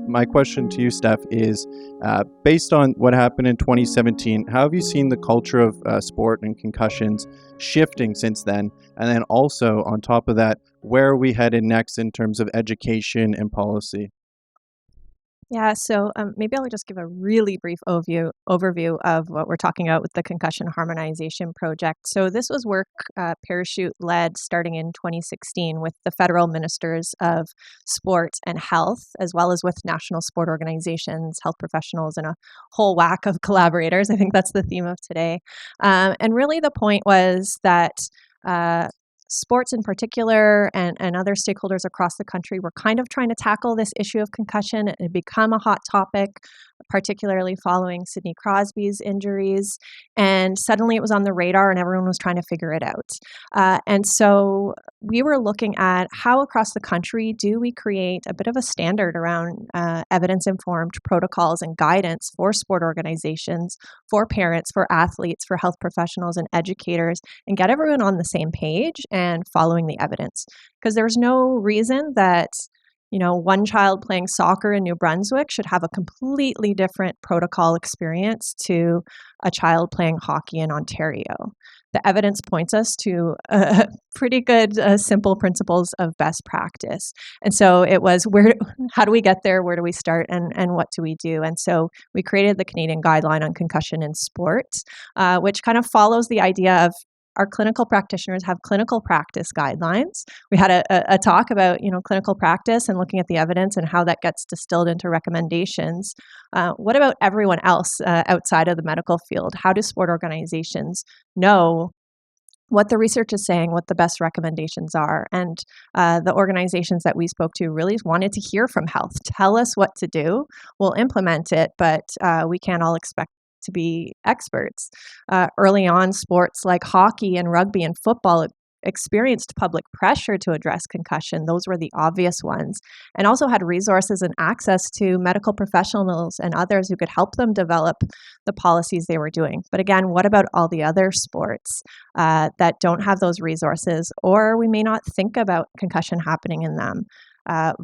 my question to you, Steph, is based on what happened in 2017, how have you seen the culture of sport and concussions shifting since then? And then also, on top of that, where are we headed next in terms of education and policy? Yeah, so maybe I'll just give a really brief overview of what we're talking about with the Concussion Harmonization Project. So this was work Parachute led starting in 2016 with the federal ministers of sport and health, as well as with national sport organizations, health professionals, and a whole whack of collaborators. I think that's the theme of today. And really the point was that sports in particular and other stakeholders across the country were kind of trying to tackle this issue of concussion. It had become a hot topic, particularly following Sidney Crosby's injuries. And suddenly it was on the radar and everyone was trying to figure it out. And so we were looking at how across the country do we create a bit of a standard around evidence-informed protocols and guidance for sport organizations, for parents, for athletes, for health professionals and educators, and get everyone on the same page and following the evidence. Because there's no reason that one child playing soccer in New Brunswick should have a completely different protocol experience to a child playing hockey in Ontario. The evidence points us to pretty good simple principles of best practice. And so it was, how do we get there? Where do we start? And what do we do? And so we created the Canadian Guideline on Concussion in Sport, which kind of follows the idea of our clinical practitioners have clinical practice guidelines. We had a talk about clinical practice and looking at the evidence and how that gets distilled into recommendations. What about everyone else outside of the medical field? How do sport organizations know what the research is saying, what the best recommendations are? And the organizations that we spoke to really wanted to hear from health. Tell us what to do. We'll implement it, but we can't all expect to be experts. Early on, sports like hockey and rugby and football experienced public pressure to address concussion. Those were the obvious ones, and also had resources and access to medical professionals and others who could help them develop the policies they were doing. But again, what about all the other sports that don't have those resources, or we may not think about concussion happening in them?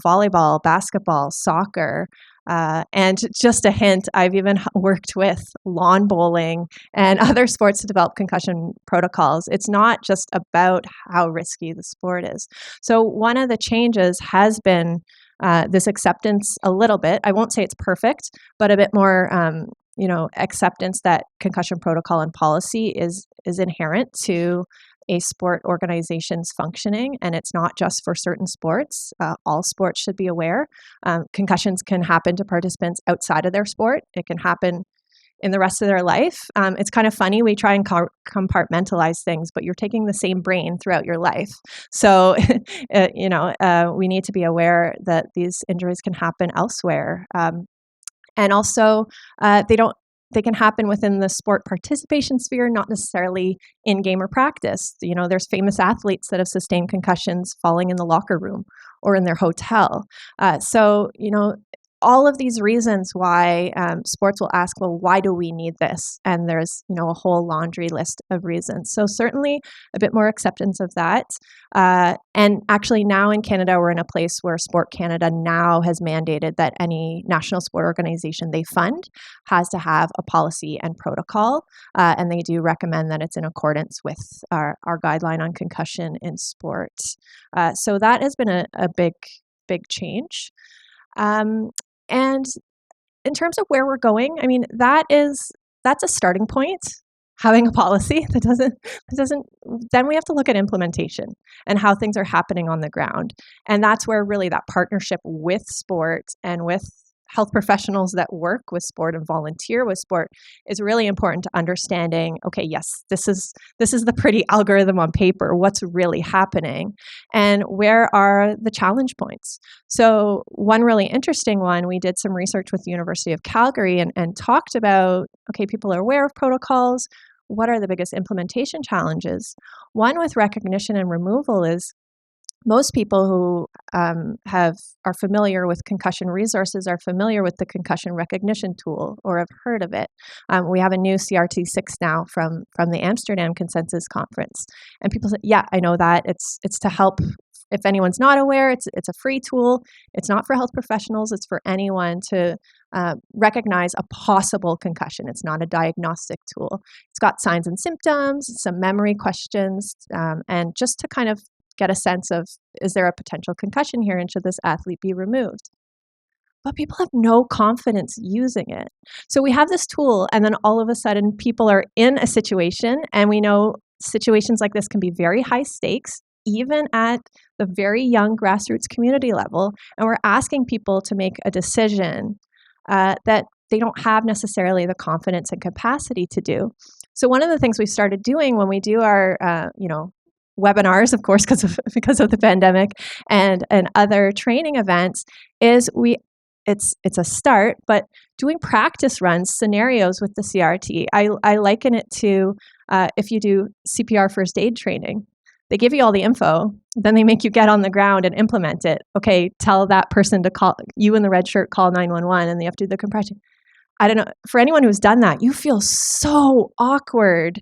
Volleyball, basketball, soccer, and just a hint, I've even worked with lawn bowling and other sports to develop concussion protocols. It's not just about how risky the sport is. So one of the changes has been this acceptance a little bit. I won't say it's perfect, but a bit more acceptance that concussion protocol and policy is inherent to a sport organization's functioning, and it's not just for certain sports. All sports should be aware. Concussions can happen to participants outside of their sport. It can happen in the rest of their life. It's kind of funny. We try and compartmentalize things, but you're taking the same brain throughout your life. So, we need to be aware that these injuries can happen elsewhere. And also, they can happen within the sport participation sphere, not necessarily in game or practice. There's famous athletes that have sustained concussions falling in the locker room or in their hotel. All of these reasons why sports will ask, well, why do we need this? And there's, a whole laundry list of reasons. So certainly a bit more acceptance of that. And actually now in Canada, we're in a place where Sport Canada now has mandated that any national sport organization they fund has to have a policy and protocol. And they do recommend that it's in accordance with our guideline on concussion in sport. So that has been a big change. And in terms of where we're going, I mean, that's a starting point, having a policy that doesn't, then we have to look at implementation and how things are happening on the ground. And that's where really that partnership with sport and with health professionals that work with sport and volunteer with sport is really important to understanding, okay, yes, this is the pretty algorithm on paper, what's really happening, and where are the challenge points. So one really interesting one, we did some research with the University of Calgary and talked about, okay, people are aware of protocols, what are the biggest implementation challenges? One with recognition and removal is most people who are familiar with concussion resources are familiar with the concussion recognition tool or have heard of it. We have a new CRT6 now from the Amsterdam Consensus Conference. And people say, yeah, I know that. It's to help If anyone's not aware, it's a free tool. It's not for health professionals. It's for anyone to recognize a possible concussion. It's not a diagnostic tool. It's got signs and symptoms, some memory questions, and just to kind of get a sense of, is there a potential concussion here and should this athlete be removed? But people have no confidence using it. So we have this tool, and then all of a sudden people are in a situation, and we know situations like this can be very high stakes, even at the very young grassroots community level, and we're asking people to make a decision that they don't have necessarily the confidence and capacity to do. So one of the things we started doing when we do our, webinars, of course, because of the pandemic, and other training events, is it's a start, but doing practice runs, scenarios with the CRT. I liken it to if you do CPR first aid training. They give you all the info, then they make you get on the ground and implement it. Okay, tell that person to call, you in the red shirt, call 911, and they have to do the compression. I don't know, for anyone who's done that, you feel so awkward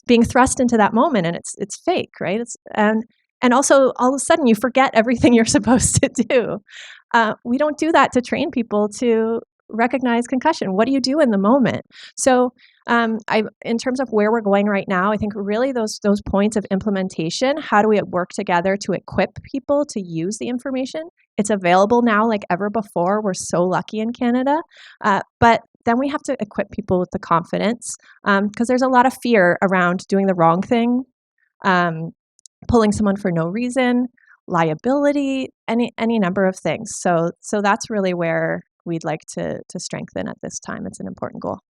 being thrust into that moment, and it's fake, right? And also all of a sudden you forget everything you're supposed to do. We don't do that to train people to recognize concussion. What do you do in the moment? So in terms of where we're going right now, I think really those points of implementation, how do we work together to equip people to use the information? It's available now like ever before. We're so lucky in Canada. But then we have to equip people with the confidence, because there's a lot of fear around doing the wrong thing, pulling someone for no reason, liability, any number of things. So that's really where we'd like to strengthen at this time. It's an important goal.